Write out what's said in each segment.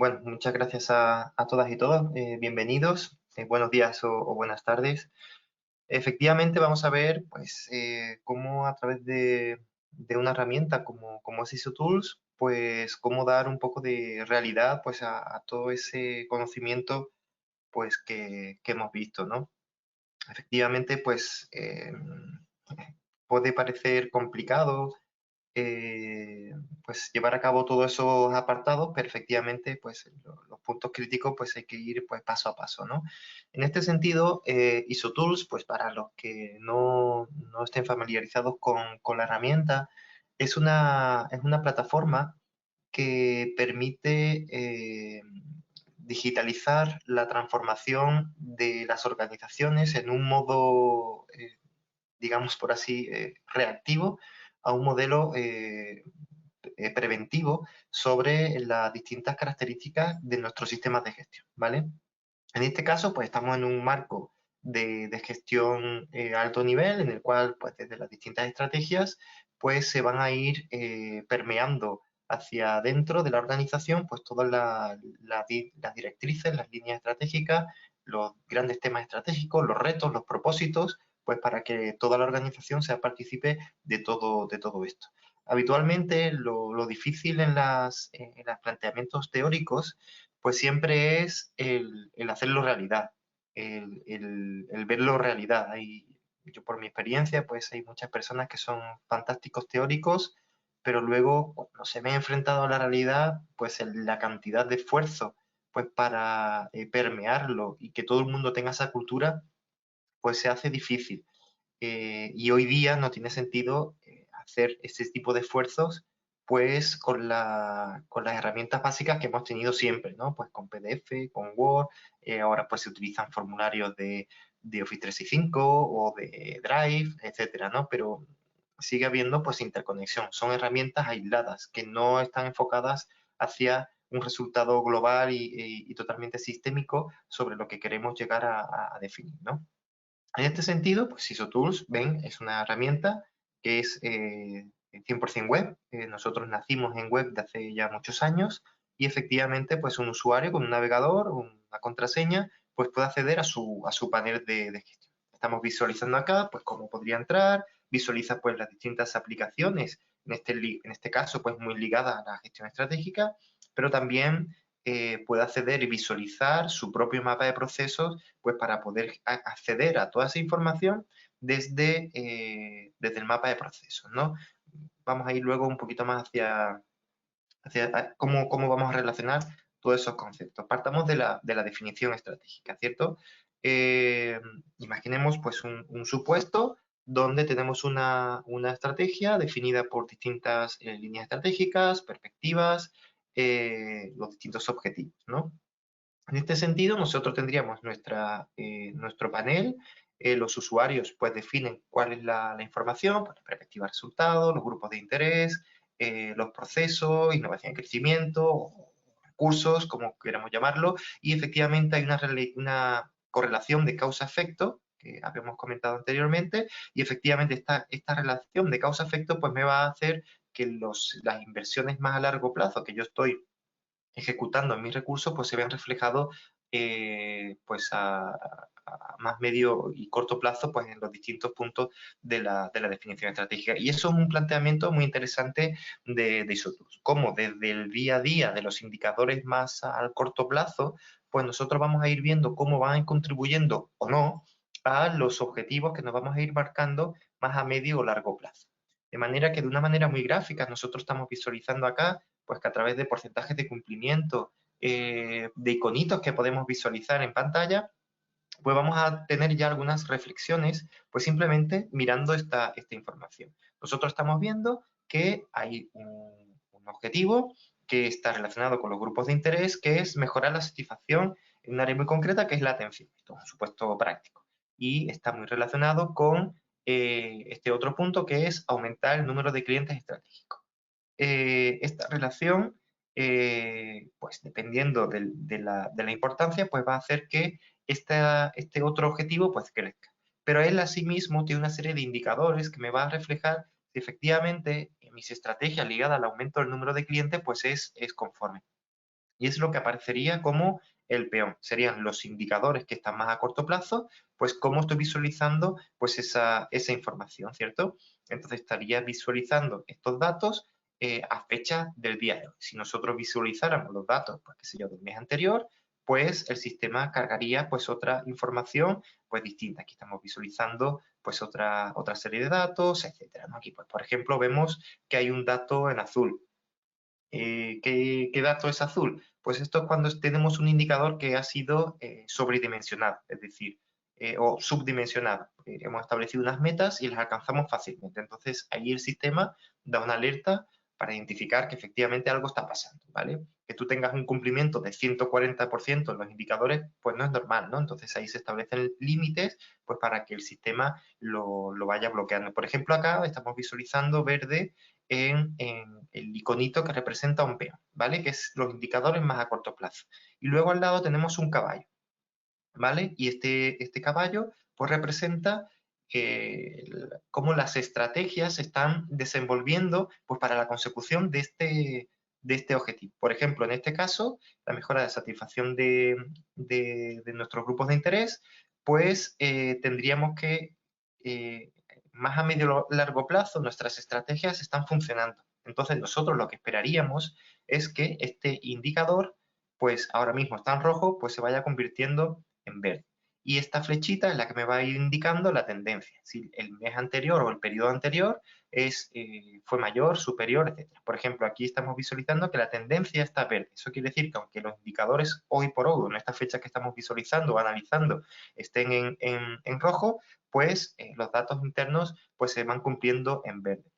Bueno, muchas gracias a todas y todos. Bienvenidos. Buenos días o buenas tardes. Efectivamente, vamos a ver pues, cómo a través de una herramienta como es ISO Tools, pues cómo dar un poco de realidad pues, a todo ese conocimiento pues, que hemos visto, ¿no? Efectivamente, pues puede parecer complicado pues llevar a cabo todos esos apartados, pero efectivamente, pues los puntos críticos, pues hay que ir pues paso a paso, ¿no? En este sentido, ISO Tools, pues para los que no estén familiarizados con la herramienta, es una plataforma que permite digitalizar la transformación de las organizaciones en un modo, digamos por así, reactivo a un modelo preventivo sobre las distintas características de nuestros sistemas de gestión, ¿vale? En este caso, pues estamos en un marco de gestión a alto nivel, en el cual, pues desde las distintas estrategias, pues se van a ir permeando hacia dentro de la organización, pues todas las directrices, las líneas estratégicas, los grandes temas estratégicos, los retos, los propósitos, pues para que toda la organización sea partícipe de todo esto. Habitualmente, lo difícil en los planteamientos teóricos pues siempre es el hacerlo realidad, el verlo realidad. Yo por mi experiencia, pues hay muchas personas que son fantásticos teóricos, pero luego cuando se ven enfrentados a la realidad, pues la cantidad de esfuerzo pues para permearlo y que todo el mundo tenga esa cultura, pues se hace difícil. Y hoy día no tiene sentido hacer ese tipo de esfuerzos pues con las herramientas básicas que hemos tenido siempre, ¿no? Pues con PDF, con Word, ahora pues se utilizan formularios de Office 365 o de Drive, etcétera, ¿no? Pero sigue habiendo pues interconexión. Son herramientas aisladas que no están enfocadas hacia un resultado global y totalmente sistémico sobre lo que queremos llegar a definir, ¿no? En este sentido, pues ISO Tools, ven, es una herramienta que es 100% web. Nosotros nacimos en web de hace ya muchos años y efectivamente, pues un usuario con un navegador, una contraseña, pues puede acceder a su panel de gestión. Estamos visualizando acá, pues cómo podría entrar, visualiza pues las distintas aplicaciones, en este caso, pues muy ligadas a la gestión estratégica, pero también puede acceder y visualizar su propio mapa de procesos pues para poder acceder a toda esa información desde el mapa de procesos, ¿no? Vamos a ir luego un poquito más hacia cómo vamos a relacionar todos esos conceptos. Partamos de la definición estratégica, ¿cierto? Imaginemos pues un supuesto donde tenemos una estrategia definida por distintas líneas estratégicas, perspectivas, los distintos objetivos, ¿no? En este sentido, nosotros tendríamos nuestro panel, los usuarios pues definen cuál es la información, pues, la perspectiva de resultados, los grupos de interés, los procesos, innovación y crecimiento, o recursos, como queramos llamarlo, y efectivamente hay una correlación de causa-efecto, que habíamos comentado anteriormente, y efectivamente esta relación de causa-efecto pues me va a hacer que las inversiones más a largo plazo que yo estoy ejecutando en mis recursos, pues se ven reflejados pues a más medio y corto plazo pues en los distintos puntos de la definición estratégica. Y eso es un planteamiento muy interesante de ISO Tools. Cómo desde el día a día de los indicadores más al corto plazo, pues nosotros vamos a ir viendo cómo van contribuyendo o no a los objetivos que nos vamos a ir marcando más a medio o largo plazo. De manera que de una manera muy gráfica nosotros estamos visualizando acá pues que a través de porcentajes de cumplimiento, de iconitos que podemos visualizar en pantalla, pues vamos a tener ya algunas reflexiones, pues simplemente mirando esta información. Nosotros estamos viendo que hay un objetivo que está relacionado con los grupos de interés, que es mejorar la satisfacción en un área muy concreta, que es la atención. Esto es un supuesto práctico. Y está muy relacionado con este otro punto, que es aumentar el número de clientes estratégicos. Esta relación, pues dependiendo de la importancia, pues va a hacer que este otro objetivo pues crezca. Pero él asimismo tiene una serie de indicadores que me va a reflejar si efectivamente mis estrategias ligadas al aumento del número de clientes pues es conforme. y es lo que aparecería como el peón. Serían los indicadores que están más a corto plazo, pues cómo estoy visualizando pues esa información, ¿cierto? Entonces estaría visualizando estos datos a fecha del día de hoy. Si nosotros visualizáramos los datos, pues qué sé yo, del mes anterior, pues el sistema cargaría pues otra información pues distinta. Aquí estamos visualizando pues otra serie de datos, etcétera, ¿no? Aquí, pues, por ejemplo, vemos que hay un dato en azul. ¿Qué dato es azul? Pues esto es cuando tenemos un indicador que ha sido sobredimensionado, es decir, o subdimensionado. Hemos establecido unas metas y las alcanzamos fácilmente. Entonces, ahí el sistema da una alerta para identificar que efectivamente algo está pasando, ¿vale? Que tú tengas un cumplimiento de 140% en los indicadores, pues no es normal, ¿no? Entonces, ahí se establecen límites pues para que el sistema lo vaya bloqueando. Por ejemplo, acá estamos visualizando verde en el iconito que representa un peón, ¿vale? Que es los indicadores más a corto plazo. Y luego al lado tenemos un caballo, ¿vale? Y este caballo pues representa cómo las estrategias se están desenvolviendo pues, para la consecución de este objetivo. Por ejemplo, en este caso, la mejora de satisfacción de nuestros grupos de interés, pues tendríamos que más a medio largo plazo nuestras estrategias están funcionando. Entonces nosotros lo que esperaríamos es que este indicador, pues ahora mismo está en rojo, pues se vaya convirtiendo en verde. Y esta flechita es la que me va a ir indicando la tendencia. Si el mes anterior o el periodo anterior fue mayor, superior, etc. Por ejemplo, aquí estamos visualizando que la tendencia está verde. Eso quiere decir que aunque los indicadores hoy por hoy, en esta fecha que estamos visualizando o analizando, estén en rojo, pues los datos internos pues, se van cumpliendo en verde.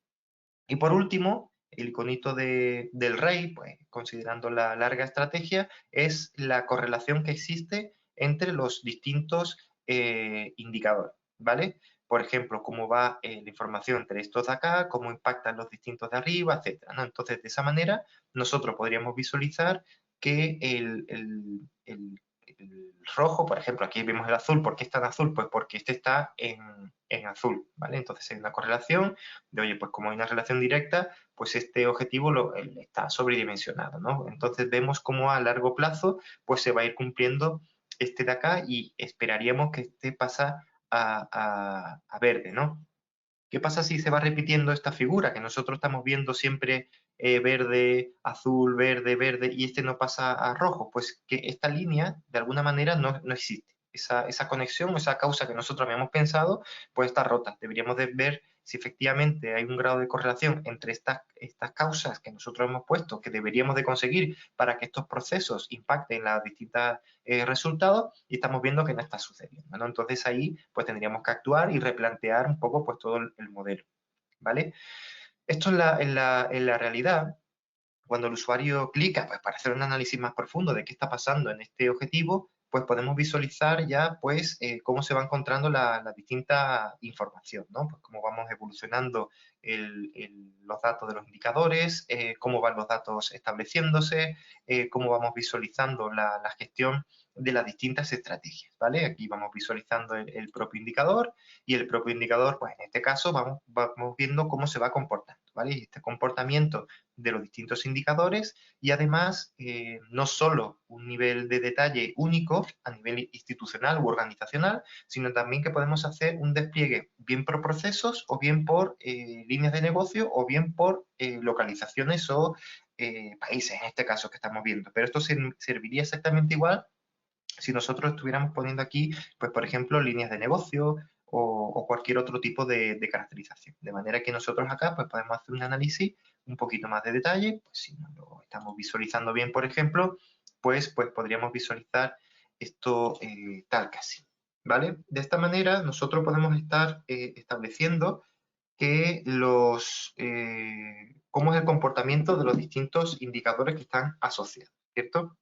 Y por último, el iconito del rey, pues considerando la larga estrategia, es la correlación que existe entre los distintos indicadores, ¿vale? Por ejemplo, cómo va la información entre estos de acá, cómo impactan los distintos de arriba, etcétera, ¿no? Entonces, de esa manera, nosotros podríamos visualizar que el rojo, por ejemplo, aquí vemos el azul. ¿Por qué está en azul? Pues porque este está en azul, ¿vale? Entonces hay una correlación de, oye, pues como hay una relación directa, pues este objetivo está sobredimensionado, ¿no? Entonces vemos cómo a largo plazo pues se va a ir cumpliendo este de acá y esperaríamos que este pasa a verde, ¿no? ¿Qué pasa si se va repitiendo esta figura? Que nosotros estamos viendo siempre verde, azul, verde, verde, y este no pasa a rojo. Pues que esta línea, de alguna manera, no existe. Esa conexión, esa causa que nosotros habíamos pensado, pues está rota. Deberíamos de ver si efectivamente hay un grado de correlación entre estas causas que nosotros hemos puesto, que deberíamos de conseguir para que estos procesos impacten los distintos resultados, y estamos viendo que no está sucediendo, ¿no? Entonces ahí pues tendríamos que actuar y replantear un poco pues todo el modelo, ¿vale? Esto en la realidad, cuando el usuario clica pues, para hacer un análisis más profundo de qué está pasando en este objetivo, pues podemos visualizar ya pues cómo se va encontrando la distinta información, ¿no? Pues cómo vamos evolucionando los datos de los indicadores, cómo van los datos estableciéndose, cómo vamos visualizando la gestión de las distintas estrategias, ¿vale? Aquí vamos visualizando el propio indicador, y el propio indicador, pues en este caso vamos viendo cómo se va comportando, ¿vale? Y este comportamiento de los distintos indicadores, y además no solo un nivel de detalle único a nivel institucional u organizacional, sino también que podemos hacer un despliegue bien por procesos o bien por líneas de negocio o bien por localizaciones o países, en este caso que estamos viendo. Pero esto serviría exactamente igual si nosotros estuviéramos poniendo aquí, pues por ejemplo, líneas de negocio o cualquier otro tipo de caracterización. De manera que nosotros acá pues podemos hacer un análisis un poquito más de detalle, pues si no lo estamos visualizando bien, por ejemplo, pues podríamos visualizar esto tal que así, ¿vale? De esta manera nosotros podemos estar estableciendo que cómo es el comportamiento de los distintos indicadores que están asociados, ¿cierto?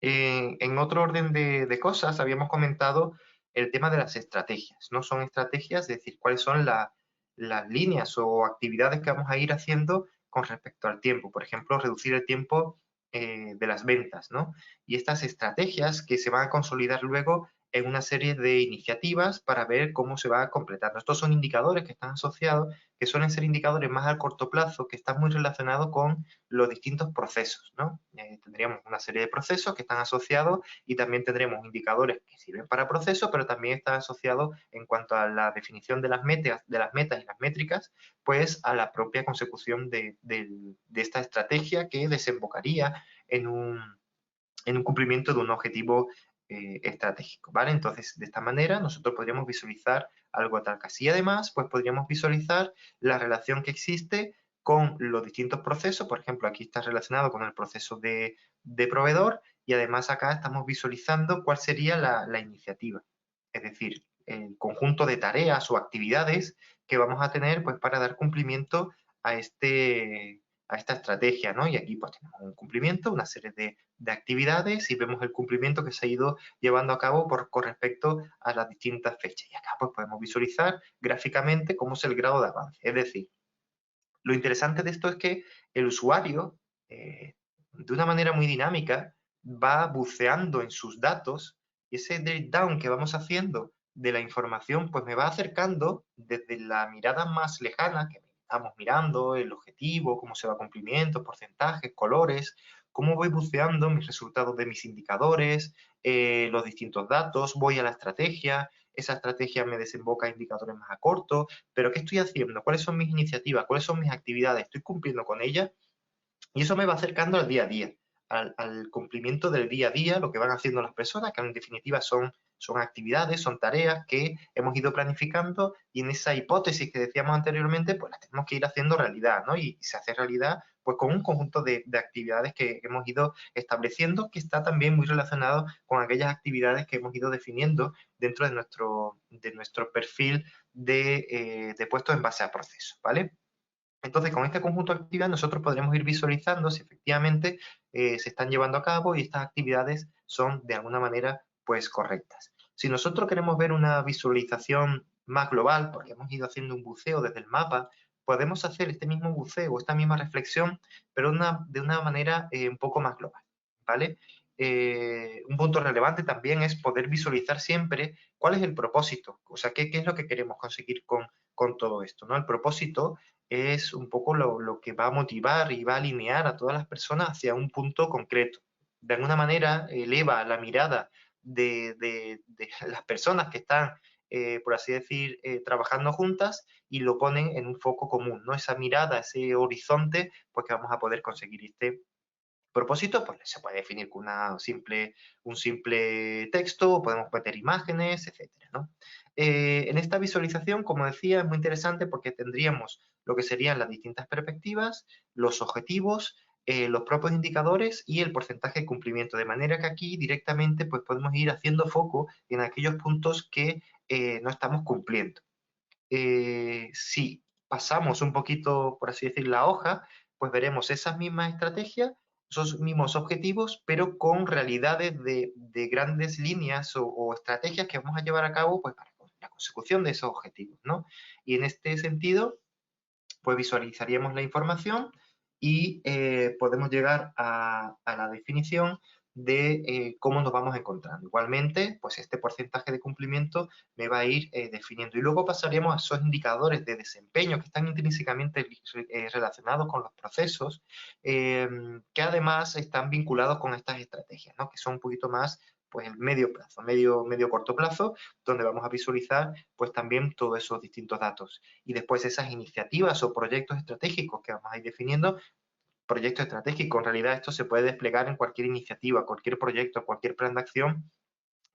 En otro orden de cosas, habíamos comentado el tema de las estrategias, ¿no? Son estrategias, es decir, cuáles son las líneas o actividades que vamos a ir haciendo con respecto al tiempo. Por ejemplo, reducir el tiempo de las ventas, ¿no? Y estas estrategias que se van a consolidar luego en una serie de iniciativas para ver cómo se va completando. Estos son indicadores que están asociados, que suelen ser indicadores más a corto plazo, que están muy relacionados con los distintos procesos, ¿no? Tendríamos una serie de procesos que están asociados y también tendremos indicadores que sirven para procesos, pero también están asociados en cuanto a la definición de las metas y las métricas, pues a la propia consecución de esta estrategia que desembocaría en un cumplimiento de un objetivo estratégico, ¿vale? Entonces, de esta manera, nosotros podríamos visualizar algo tal que así. Además, pues podríamos visualizar la relación que existe con los distintos procesos. Por ejemplo, aquí está relacionado con el proceso de proveedor y además acá estamos visualizando cuál sería la iniciativa. Es decir, el conjunto de tareas o actividades que vamos a tener pues para dar cumplimiento a esta estrategia, ¿no? Y aquí pues tenemos un cumplimiento, una serie de actividades y vemos el cumplimiento que se ha ido llevando a cabo con respecto a las distintas fechas. Y acá pues podemos visualizar gráficamente cómo es el grado de avance. Es decir, lo interesante de esto es que el usuario, de una manera muy dinámica, va buceando en sus datos y ese drill down que vamos haciendo de la información, pues me va acercando desde la mirada más lejana, que estamos mirando, el objetivo, cómo se va cumplimiento, porcentajes, colores, cómo voy buceando mis resultados de mis indicadores, los distintos datos, voy a la estrategia, esa estrategia me desemboca indicadores más a corto, pero ¿qué estoy haciendo? ¿Cuáles son mis iniciativas? ¿Cuáles son mis actividades? ¿Estoy cumpliendo con ellas? Y eso me va acercando al día a día, al cumplimiento del día a día, lo que van haciendo las personas, que en definitiva son actividades, son tareas que hemos ido planificando y en esa hipótesis que decíamos anteriormente, pues las tenemos que ir haciendo realidad, ¿no? Y se hace realidad pues con un conjunto de actividades que hemos ido estableciendo, que está también muy relacionado con aquellas actividades que hemos ido definiendo dentro de nuestro perfil de puestos en base a procesos, ¿vale? Entonces, con este conjunto de actividades nosotros podremos ir visualizando si efectivamente se están llevando a cabo y estas actividades son de alguna manera pues correctas. Si nosotros queremos ver una visualización más global, porque hemos ido haciendo un buceo desde el mapa, podemos hacer este mismo buceo, esta misma reflexión, pero de una manera un poco más global, ¿vale? Un punto relevante también es poder visualizar siempre cuál es el propósito, o sea, qué es lo que queremos conseguir con todo esto, ¿no? El propósito es un poco lo que va a motivar y va a alinear a todas las personas hacia un punto concreto. De alguna manera eleva la mirada de las personas que están, por así decir, trabajando juntas y lo ponen en un foco común, ¿no? Esa mirada, ese horizonte, pues que vamos a poder conseguir este propósito, pues se puede definir con un simple texto, podemos meter imágenes, etcétera, ¿no? En esta visualización, como decía, es muy interesante porque tendríamos lo que serían las distintas perspectivas, los objetivos, los propios indicadores y el porcentaje de cumplimiento, de manera que aquí directamente pues, podemos ir haciendo foco en aquellos puntos que no estamos cumpliendo. Si pasamos un poquito, por así decir, la hoja, pues veremos esas mismas estrategias, esos mismos objetivos, pero con realidades de grandes líneas o estrategias que vamos a llevar a cabo pues, para la consecución de esos objetivos, ¿no? Y en este sentido, pues visualizaríamos la información y podemos llegar a la definición de cómo nos vamos encontrando. Igualmente, pues este porcentaje de cumplimiento me va a ir definiendo. Y luego pasaríamos a esos indicadores de desempeño que están intrínsecamente relacionados con los procesos, que además están vinculados con estas estrategias, ¿no? Que son un poquito más pues el medio plazo, medio corto plazo, donde vamos a visualizar pues también todos esos distintos datos. Y después esas iniciativas o proyectos estratégicos que vamos a ir definiendo, proyecto estratégico, en realidad esto se puede desplegar en cualquier iniciativa, cualquier proyecto, cualquier plan de acción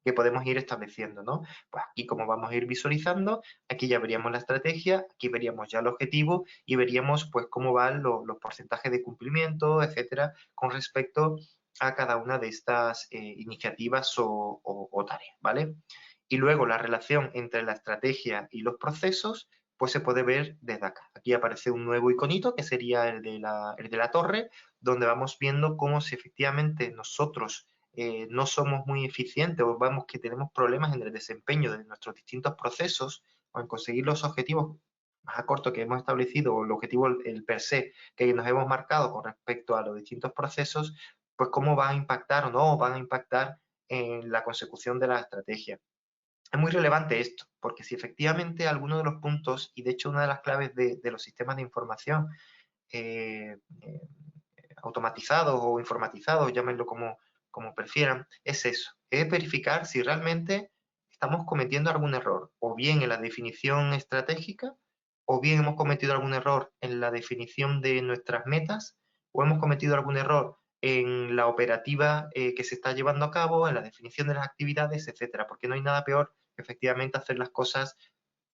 que podemos ir estableciendo, ¿no? Pues aquí como vamos a ir visualizando, aquí ya veríamos la estrategia, aquí veríamos ya el objetivo y veríamos pues cómo van los porcentajes de cumplimiento, etcétera, con respecto a cada una de estas iniciativas o tareas, ¿vale? Y luego la relación entre la estrategia y los procesos, pues se puede ver desde acá. Aquí aparece un nuevo iconito que sería el de la torre, donde vamos viendo cómo si efectivamente nosotros no somos muy eficientes o vemos que tenemos problemas en el desempeño de nuestros distintos procesos o en conseguir los objetivos más a corto que hemos establecido o el objetivo, el per se, que nos hemos marcado con respecto a los distintos procesos, pues cómo va a impactar o no van a impactar en la consecución de la estrategia. es muy relevante esto, porque si efectivamente alguno de los puntos, y de hecho una de las claves de los sistemas de información eh, eh, automatizados o informatizados, llámenlo como prefieran, es eso, es verificar si realmente estamos cometiendo algún error, o bien en la definición estratégica, o bien hemos cometido algún error en la definición de nuestras metas, o hemos cometido algún error en la operativa que se está llevando a cabo, en la definición de las actividades, etcétera, porque no hay nada peor que efectivamente hacer las cosas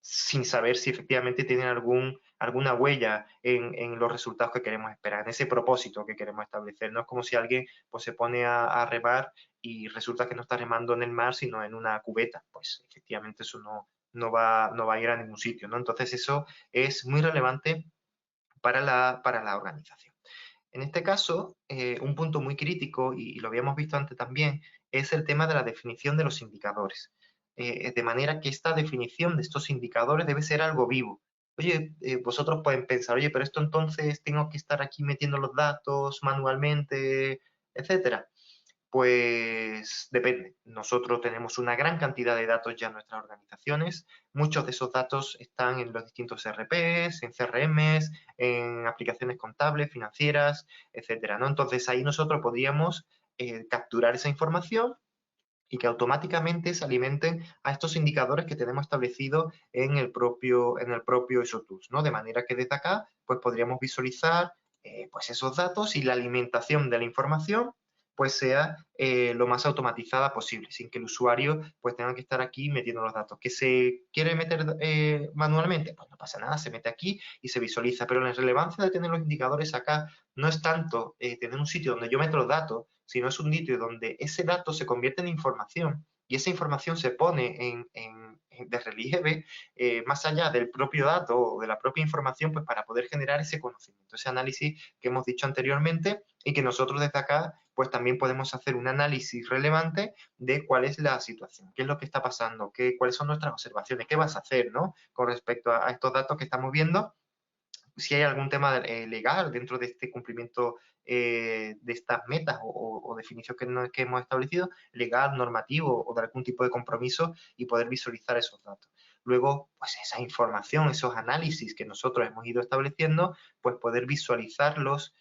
sin saber si efectivamente tienen alguna huella en los resultados que queremos esperar, en ese propósito que queremos establecer. No es como si alguien pues, se pone a remar y resulta que no está remando en el mar, sino en una cubeta. Pues efectivamente eso no va a ir a ningún sitio, ¿no? Entonces eso es muy relevante para la organización. En este caso, un punto muy crítico, y lo habíamos visto antes también, es el tema de la definición de los indicadores. De manera que esta definición de estos indicadores debe ser algo vivo. Oye, vosotros pueden pensar, oye, pero esto entonces tengo que estar aquí metiendo los datos manualmente, etcétera. Pues depende. Nosotros tenemos una gran cantidad de datos ya en nuestras organizaciones. Muchos de esos datos están en los distintos ERPs, en CRMs, en aplicaciones contables, financieras, etcétera, ¿no? Entonces ahí nosotros podríamos capturar esa información y que automáticamente se alimenten a estos indicadores que tenemos establecidos en el propio ISO-Tools, ¿no? De manera que desde acá pues podríamos visualizar pues esos datos y la alimentación de la información pues sea lo más automatizada posible, sin que el usuario pues tenga que estar aquí metiendo los datos. ¿Que se quiere meter manualmente? Pues no pasa nada, se mete aquí y se visualiza, pero la relevancia de tener los indicadores acá no es tanto tener un sitio donde yo meto los datos, sino es un sitio donde ese dato se convierte en información y esa información se pone de relieve más allá del propio dato o de la propia información, pues para poder generar ese conocimiento, ese análisis que hemos dicho anteriormente y que nosotros desde acá pues también podemos hacer un análisis relevante de cuál es la situación, qué es lo que está pasando, cuáles son nuestras observaciones, qué vas a hacer, ¿no? Con respecto a estos datos que estamos viendo, si hay algún tema legal dentro de este cumplimiento de estas metas o definición que hemos establecido, legal, normativo o de algún tipo de compromiso y poder visualizar esos datos. Luego, pues esa información, esos análisis que nosotros hemos ido estableciendo, pues poder visualizarlos,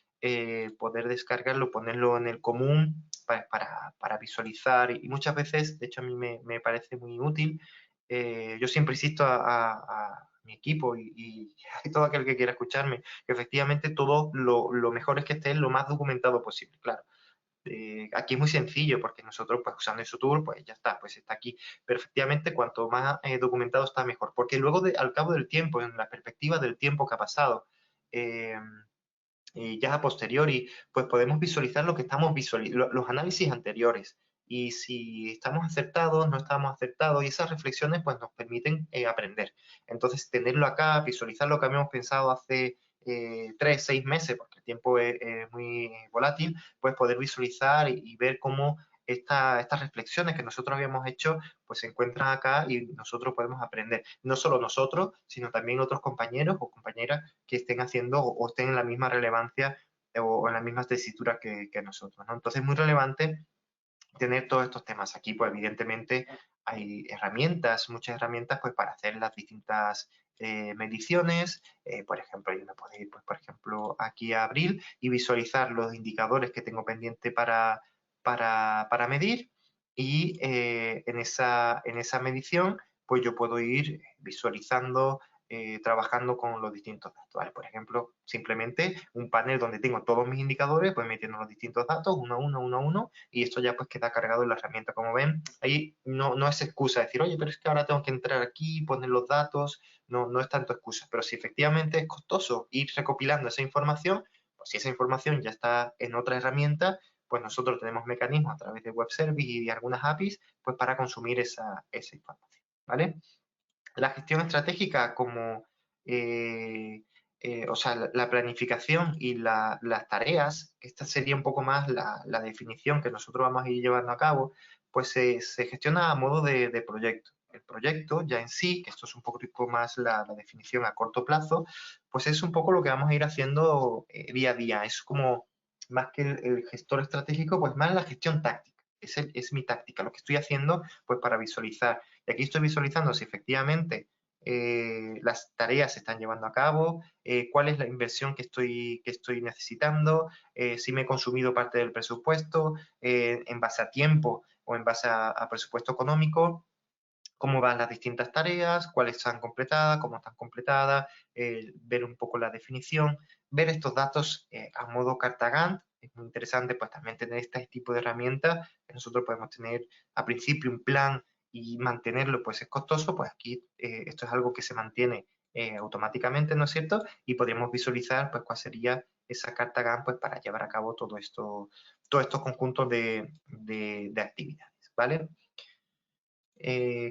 poder descargarlo, ponerlo en el común para visualizar y muchas veces, de hecho a mí me parece muy útil, yo siempre insisto a mi equipo y todo aquel que quiera escucharme, que efectivamente todo lo mejor es que esté lo más documentado posible, claro. Aquí es muy sencillo porque nosotros pues usando ISOTOOL pues ya está, pues está aquí. Pero efectivamente cuanto más documentado está mejor, porque luego al cabo del tiempo, en la perspectiva del tiempo que ha pasado, eh, y ya a posteriori, pues podemos visualizar lo que estamos visualizando, los análisis anteriores. Y si estamos acertados, no estamos acertados, y esas reflexiones pues nos permiten aprender. Entonces, tenerlo acá, visualizar lo que habíamos pensado hace 3, 6 meses, porque el tiempo es muy volátil, pues poder visualizar y ver cómo estas reflexiones que nosotros habíamos hecho, pues se encuentran acá y nosotros podemos aprender. No solo nosotros, sino también otros compañeros o compañeras que estén haciendo o estén en la misma relevancia o en las mismas tesituras que nosotros, ¿no? Entonces es muy relevante tener todos estos temas aquí, pues evidentemente hay herramientas, muchas herramientas pues para hacer las distintas mediciones, por ejemplo, yo me puedo ir pues, por ejemplo aquí a abril y visualizar los indicadores que tengo pendiente para medir y en esa medición pues yo puedo ir visualizando trabajando con los distintos datos. ¿Vale? Por ejemplo, simplemente un panel donde tengo todos mis indicadores, pues metiendo los distintos datos uno a uno, uno a uno, y esto ya pues queda cargado en la herramienta. Como ven, ahí no es excusa decir, oye, pero es que ahora tengo que entrar aquí, poner los datos, no es tanto excusa, pero si efectivamente es costoso ir recopilando esa información, pues si esa información ya está en otra herramienta, pues nosotros tenemos mecanismos a través de web service y de algunas APIs, pues para consumir esa información, ¿vale? La gestión estratégica como, o sea, la planificación y las tareas, esta sería un poco más la definición que nosotros vamos a ir llevando a cabo, pues se gestiona a modo de proyecto. El proyecto ya en sí, que esto es un poco más la definición a corto plazo, pues es un poco lo que vamos a ir haciendo día a día. Es como, más que el gestor estratégico, pues más la gestión táctica. es mi táctica, lo que estoy haciendo pues para visualizar. Y aquí estoy visualizando si efectivamente las tareas se están llevando a cabo, cuál es la inversión que estoy necesitando, si me he consumido parte del presupuesto, en base a tiempo o en base a presupuesto económico, cómo van las distintas tareas, cuáles están completadas, cómo están completadas, ver un poco la definición, ver estos datos a modo carta Gantt. Es muy interesante pues también tener este tipo de herramientas que nosotros podemos tener a principio un plan y mantenerlo pues es costoso, pues aquí esto es algo que se mantiene automáticamente, ¿no es cierto? Y podríamos visualizar pues cuál sería esa carta Gantt pues para llevar a cabo todos estos conjuntos de actividades, ¿vale?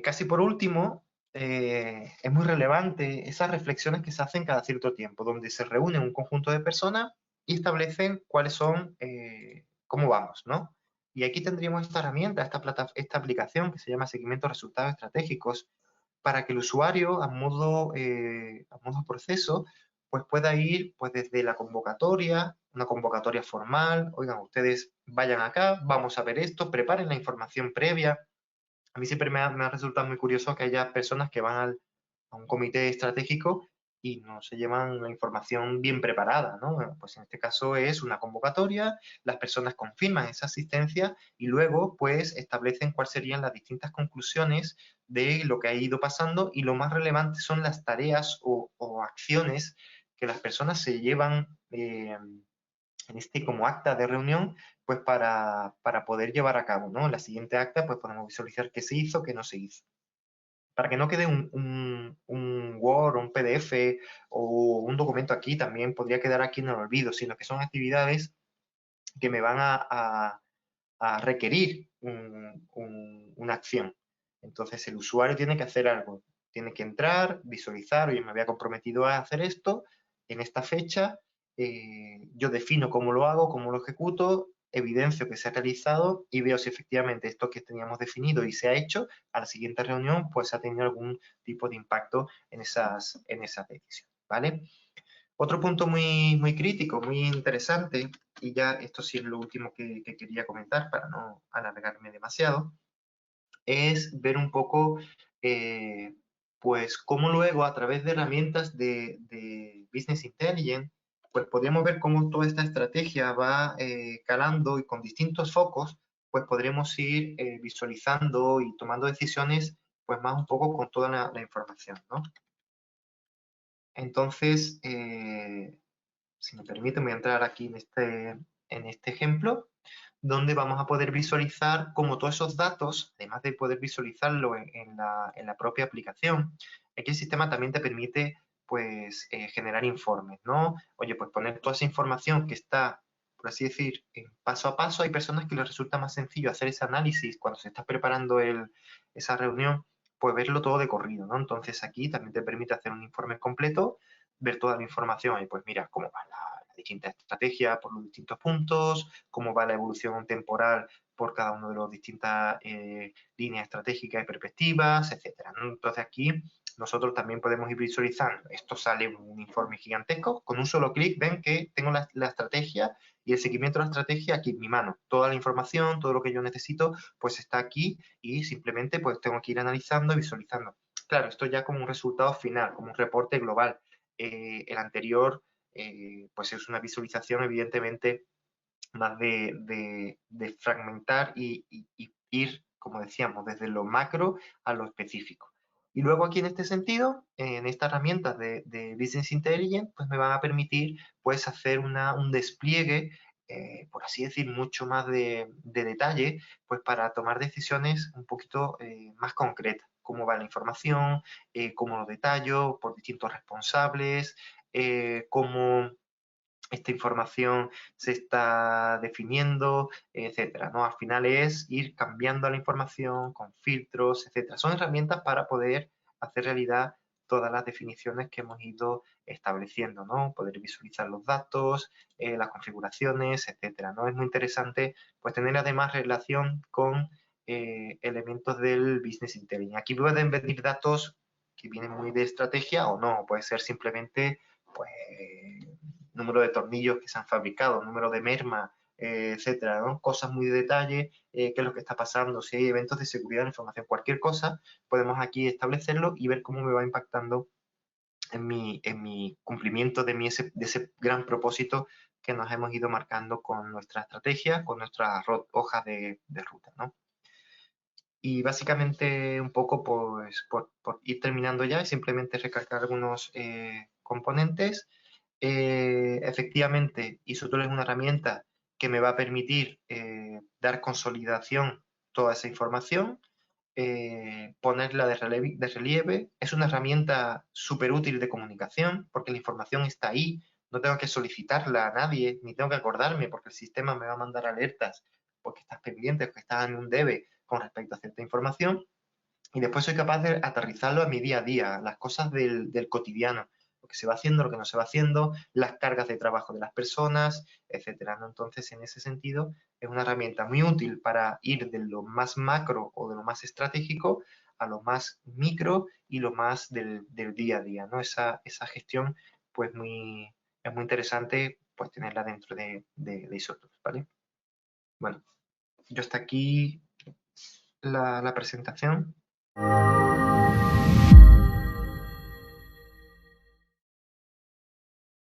Casi por último, es muy relevante esas reflexiones que se hacen cada cierto tiempo, donde se reúne un conjunto de personas y establecen cuáles son, cómo vamos, ¿no? Y aquí tendríamos esta herramienta, esta aplicación que se llama Seguimiento de Resultados Estratégicos, para que el usuario, a modo proceso, pues pueda ir pues desde la convocatoria, una convocatoria formal, oigan, ustedes vayan acá, vamos a ver esto, preparen la información previa. A mí siempre me ha resultado muy curioso que haya personas que van a un comité estratégico y no se llevan la información bien preparada, ¿no? Bueno, pues en este caso es una convocatoria, las personas confirman esa asistencia y luego pues establecen cuáles serían las distintas conclusiones de lo que ha ido pasando y lo más relevante son las tareas o acciones que las personas se llevan en este como acta de reunión, pues para poder llevar a cabo, ¿no? En la siguiente acta, pues podemos visualizar qué se hizo, qué no se hizo. Para que no quede un Word o un PDF o un documento aquí, también podría quedar aquí en el olvido, sino que son actividades que me van a requerir una acción. Entonces el usuario tiene que hacer algo, tiene que entrar, visualizar, oye, me había comprometido a hacer esto en esta fecha, yo defino cómo lo hago, cómo lo ejecuto, evidencio que se ha realizado y veo si efectivamente esto que teníamos definido y se ha hecho, a la siguiente reunión pues ha tenido algún tipo de impacto en esas decisiones, ¿vale? Otro punto muy crítico, muy interesante, y ya esto sí es lo último que quería comentar para no alargarme demasiado, es ver un poco, pues, cómo luego a través de herramientas de Business Intelligence, pues podemos ver cómo toda esta estrategia va calando y con distintos focos, pues podremos ir visualizando y tomando decisiones, pues más un poco con toda la información, ¿no? Entonces, si me permite, voy a entrar aquí en este ejemplo, donde vamos a poder visualizar cómo todos esos datos, además de poder visualizarlo en la propia aplicación, aquí el sistema también te permite pues generar informes, ¿no? Oye, pues poner toda esa información que está, por así decir, en paso a paso. Hay personas que les resulta más sencillo hacer ese análisis cuando se está preparando esa reunión, pues verlo todo de corrido, ¿no? Entonces aquí también te permite hacer un informe completo, ver toda la información y pues mira cómo va la distinta estrategia por los distintos puntos, cómo va la evolución temporal por cada una de las distintas líneas estratégicas y perspectivas, etcétera, ¿no? Entonces aquí nosotros también podemos ir visualizando. Esto sale un informe gigantesco. Con un solo clic ven que tengo la estrategia y el seguimiento de la estrategia aquí en mi mano. Toda la información, todo lo que yo necesito, pues está aquí y simplemente pues tengo que ir analizando y visualizando. Claro, esto ya como un resultado final, como un reporte global. El anterior, pues es una visualización evidentemente más de fragmentar y ir, como decíamos, desde lo macro a lo específico. Y luego aquí en este sentido, en esta herramienta de Business Intelligence, pues me van a permitir pues hacer un despliegue, por así decir, mucho más de detalle, pues para tomar decisiones un poquito más concretas. Cómo va la información, cómo lo detallo por distintos responsables, cómo esta información se está definiendo, etcétera, ¿no? Al final es ir cambiando la información con filtros, etcétera. Son herramientas para poder hacer realidad todas las definiciones que hemos ido estableciendo, ¿no? Poder visualizar los datos, las configuraciones, etcétera, ¿no? Es muy interesante, pues, tener además relación con elementos del Business Intelligence. Aquí pueden venir datos que vienen muy de estrategia o no, puede ser simplemente, pues, número de tornillos que se han fabricado, número de merma etcétera, ¿no? Cosas muy de detalle, qué es lo que está pasando, si hay eventos de seguridad de la información, cualquier cosa, podemos aquí establecerlo y ver cómo me va impactando en mi cumplimiento de ese gran propósito que nos hemos ido marcando con nuestra estrategia, con nuestra hoja de ruta, ¿no? Y básicamente un poco pues, por ir terminando ya y simplemente recalcar algunos componentes. Efectivamente, ISOTOOL es una herramienta que me va a permitir dar consolidación a toda esa información, ponerla de relieve. Es una herramienta súper útil de comunicación porque la información está ahí, no tengo que solicitarla a nadie, ni tengo que acordarme porque el sistema me va a mandar alertas porque estás pendiente, porque estás en un debe con respecto a cierta información. Y después soy capaz de aterrizarlo a mi día a día, las cosas del cotidiano, lo que se va haciendo, lo que no se va haciendo, las cargas de trabajo de las personas, etcétera, ¿no? Entonces, en ese sentido, es una herramienta muy útil para ir de lo más macro o de lo más estratégico a lo más micro y lo más del día a día, ¿no? Esa gestión, pues, es muy interesante, pues, tenerla dentro de Isotools, ¿vale? Bueno, yo hasta aquí la presentación.